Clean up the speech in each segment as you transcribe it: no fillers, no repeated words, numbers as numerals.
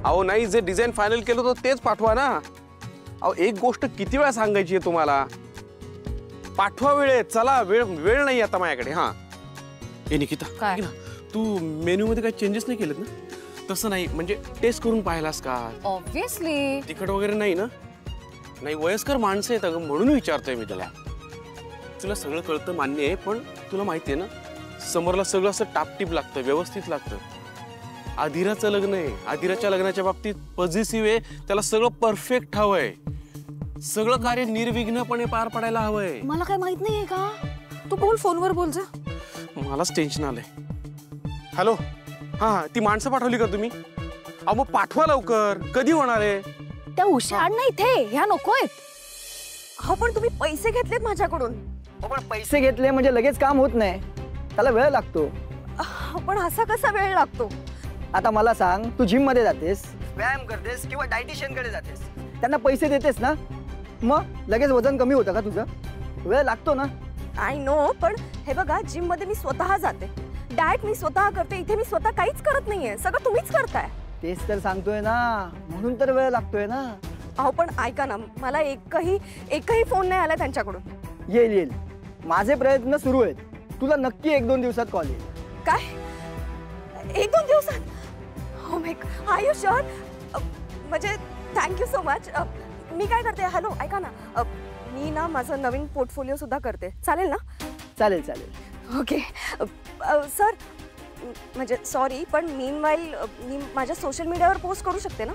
अहो नाही, जे डिझाईन फायनल केलं होतं तेच पाठवा ना. अहो एक गोष्ट किती वेळा सांगायची आहे तुम्हाला, पाठवा वेळेत. चला, वेळ नाही आता माझ्याकडे. हा ए निकिता, तू मेन्यू मध्ये काही चेंजेस नाही केलेत ना? तसं नाही, म्हणजे टेस्ट करून पाहिलास का? ऑब्वियसली. तिखट वगैरे नाही ना? नाही, वयस्कर माणसं आहेत अगं, म्हणून विचारतोय मी तुला. तुला सगळं कळतं, मान्य आहे, पण तुला माहिती आहे ना, समोरला सगळं असं टापटीप लागतं, व्यवस्थित लागतं. आधिराचं लग्न आहे, आधिराच्या लग्नाच्या बाबतीत पॉझिटिव्ह आहे, त्याला सगळं परफेक्ट हवंय, सगळं कार्य निर्विघ्नपणे पार पडायला हवंय. मला काय माहित नाहीये का? तू बोल, फोनवर बोल जा. मलाच टेन्शन आलंय. हॅलो, हा ती माणसं पाठवली का तुम्ही? अहो मग पाठवा लवकर, कधी होणार आहे? त्या उषा आण ना इथे, ह्या नकोय. अहो पण तुम्ही पैसे घेतलेत माझ्याकडून. पण पैसे घेतले म्हणजे लगेच काम होत नाही, त्याला वेळ लागतो. पण असा कसा वेळ लागतो? आता मला सांग, तू जिम मध्ये जातेस, व्यायाम करतेस किंवा डायटिशियन कडे जातेस, त्यांना पैसे देतेस ना, मग लगेच वजन कमी होतं का तुझं? वेळ लागतो ना. आय नो, पण हे बघा, जिम मध्ये मी स्वतः जाते, डाएट मी स्वतः करते, इथे मी स्वतः काहीच करत नाहीये, सगळं तुम्हीच करताय. तेच तर सांगतोय ना, म्हणून तर वेळ लागतोय ना. अहो पण ऐका ना, मला एकही फोन नाही आला त्यांच्याकडून. येईल, माझे प्रयत्न सुरू आहेत. तुला नक्की 1-2 दिवसात कॉल येईल. काय 1-2 दिवसात? हो माय गॉड, आर यू शुअर? म्हणजे थँक्यू सो मच. मी काय करते, हॅलो ऐका ना, मी ना माझं नवीन पोर्टफोलिओ सुद्धा करते, चालेल ना? चालेल. ओके सर, म्हणजे सॉरी, पण मीनवाईल मी माझ्या सोशल मीडियावर पोस्ट करू शकते ना?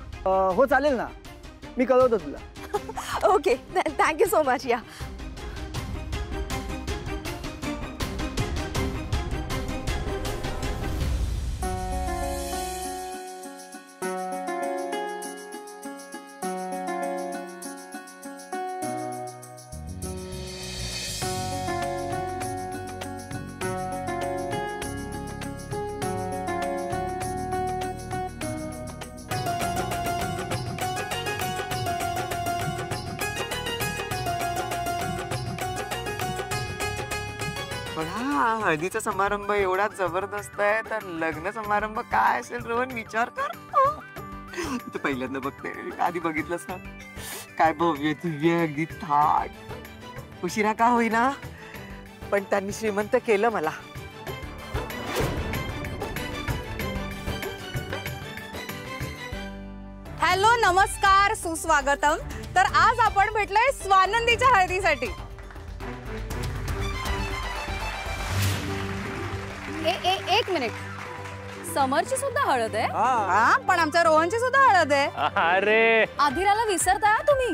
हो चालेल ना, मी कळवतो तुला. Okay, thank you so much. या हळदीचा समारंभ एवढा जबरदस्त आहे, तर लग्न समारंभ काय असेल रोहन, विचार कर. तू पहिल्यांदा बघते, आधी बघितलंस ना, काय भव्य दिव्य, अगदी थाट. उशिरा का होईना, पण त्यांनी श्रीमंत केलं मला. हॅलो, नमस्कार, सुस्वागतम. तर आज आपण भेटलोय स्वानंदीच्या हळदीसाठी. एक मिनिट, समरची सुद्धा हळद आहे? हा, पण आमच्या रोहनची सुद्धा हळद आहे. अरे आधिराला विसरताय तुम्ही?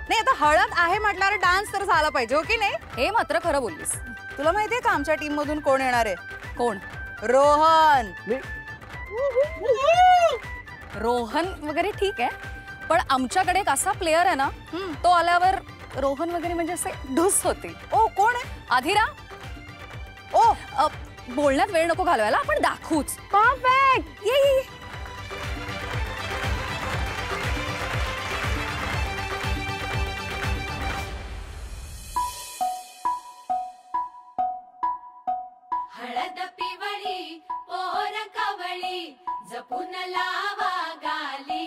नाही, आता हळद आहे म्हटल्यावर डान्स तर झाला पाहिजे, हो की नाही? हे मात्र खरं बोललीस. तुला माहितीये का आमच्या टीम मधून कोण येणार आहे? कोण? रोहन. रोहन वगैरे ठीक आहे, पण आमच्याकडे एक असा प्लेअर आहे ना, तो आल्यावर रोहन वगैरे म्हणजे असे ढुस होते. ओ, कोण आहे? आधिरा. ओ, बोलण्यात वेळ नको घालवायला, आपण दाखवूच. परफेक्ट. ये. हळद पिवळी पोर कवळी जपून लावा गाली,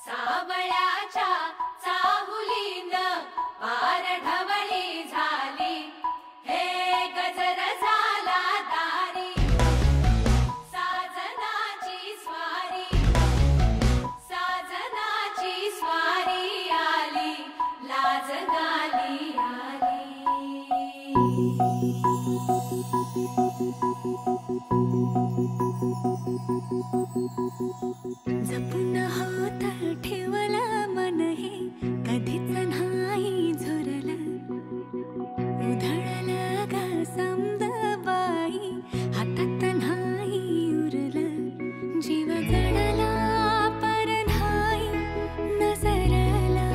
सावळ्याच्या चाहुलीन पार ढवळी झाली, हे गजर झाला दारी, साजनाची स्वारी, साजनाची स्वारी आली, लाज गाली आली. जपून होत ठेवला मन हे कधीच नाही झुरलं, उधळलं ग समद बाई हातात नाही उरलं, जीव जडला पर नाही नजरला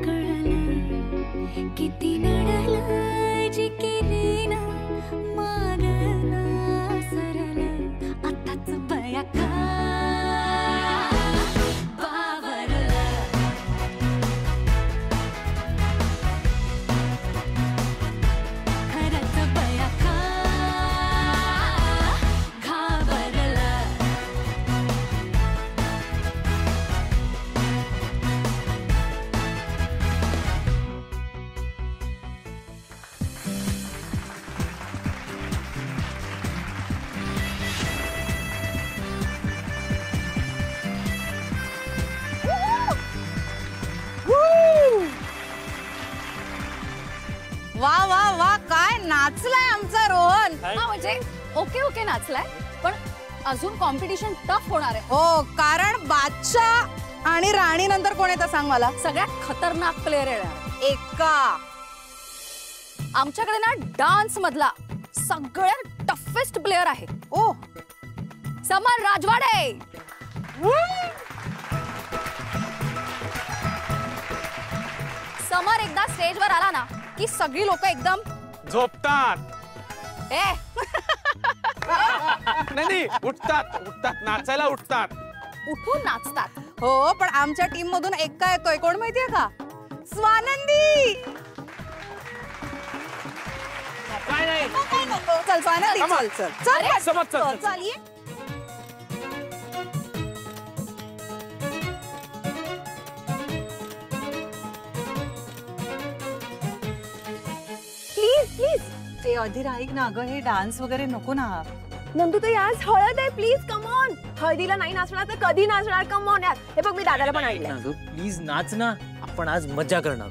कळलं, किती नडलं जी केली ना मागना सरलं, आताच बया काय नाचलाय आमचा रोहन. हा म्हणजे ओके ओके नाचलाय पण अजून कॉम्पिटिशन टफ होणार आहे. हो कारण बादशाह आणि राणी नंतर कोण येतं सांग मला. सगळ्यात खतरनाक प्लेअर येणार. एका आमच्याकडे ना डान्स मधला सगळ्यात टफेस्ट प्लेअर आहे. ओ समर राजवाडे. समर एकदा स्टेजवर आला ना की सगळी लोक एकदम झोपतात. ए नाही उठतात उठतात नाचायला उठतात. उठून नाचतात. हो पण आमच्या टीम मधून एका येतोय कोण माहितीये का. स्वानंदी. काय नाही चल स्वानंदी चल चल चल समज चल, चल. चल ये. प्लीज प्लीज ते अधीर ऐक ना अगं हे डान्स वगैरे नको ना. नंदू ताई आज हळद आहे प्लीज कम ऑन. हळदीला नाही नाचणार तर कधी नाचणार कम ऑन यार. हे बघ मी दादाला पण ऐकलंय. प्लीज नाच ना आपण आज मज्जा करणार.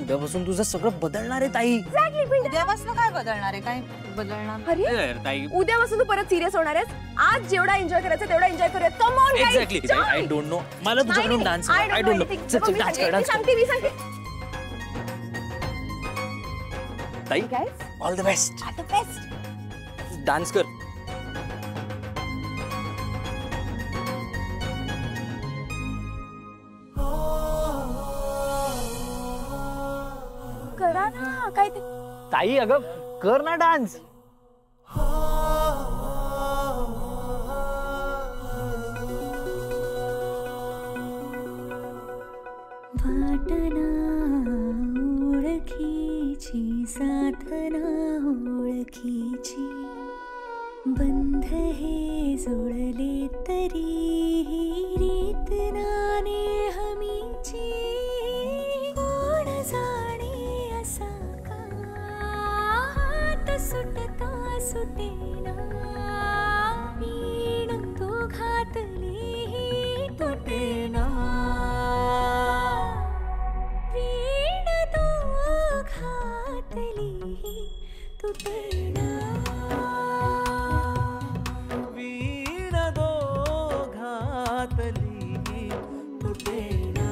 उद्यापासून तुझं सगळं बदलणार आहे ताई. उद्यापासून काय बदलणार आहे काय बदलणार. अरे ताई उद्यापासून तू परत सिरियस होणार आहेस. आज जेवढा एन्जॉय करायचा तेवढा एन्जॉय करूया. Come on exactly I don't know. मला तुझ्याकडून डान्स आय डोंट नो. चल डान्स कर डान्स. मी सांगते ताई guys all the best. All the best. Dance कर. करा ना काय ते. ताई अगं कर ना डान्स. वाटना ओळखीची साधना ओळखीची बंध हे जोडले तरी रीत नाने हमीची कोण जाणे असा का हात सुटता सुटेना वीण तो घातली तुटेना वीण तो घातली तुटेना वीण दो घातली तुटेना.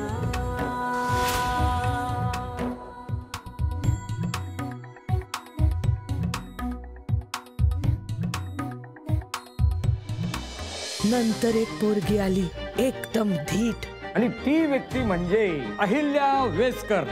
नंतर एक पोरगी आली एकदम धीट आणि ती व्यक्ती म्हणजे अहिल्या वेसकर.